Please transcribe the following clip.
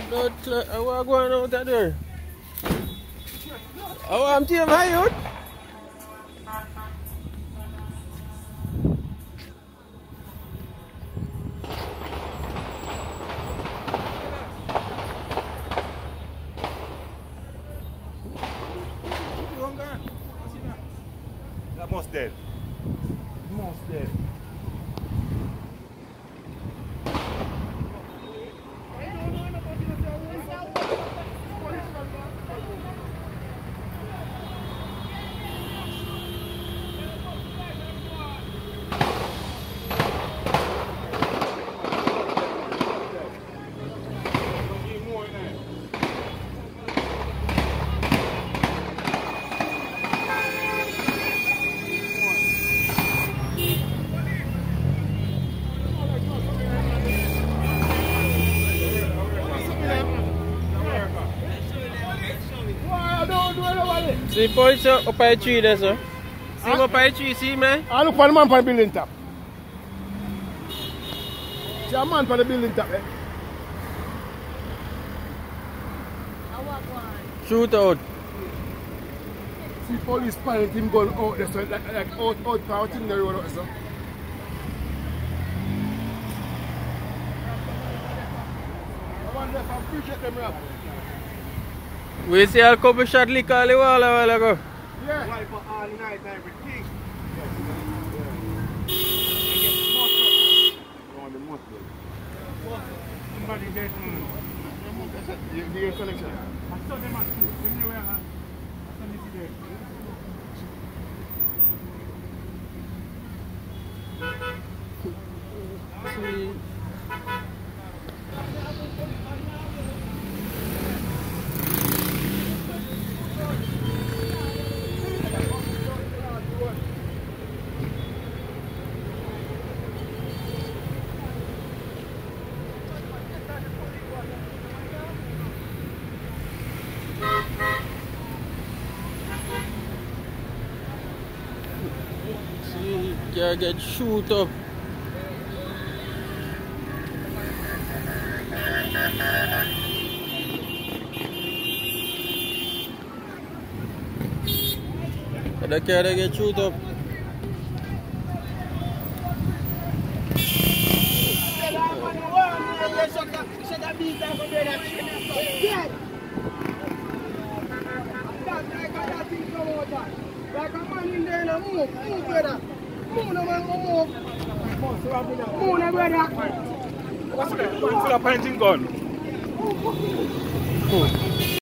Blood clot. What going on out there? Oh, I'm team high out. Almost dead. Almost dead. See police up by a tree there, sir. See up by a tree, see man? I look for the man for the building top. See a man for the building top, eh? Shoot out. See police pilot him going out there, so like out in the road out there, so. I wonder if I appreciate them rap. We see a couple shot lick all the wall a while ago. Yeah. Wipe all night and everything. Somebody get the selection. I saw them at 2. Them were at See. See, can't get shoot up. But they can't get shoot up. Like a man in there, no move, brother. Move, no man, move. Move, no brother. What's that? What's that painting gun? Move.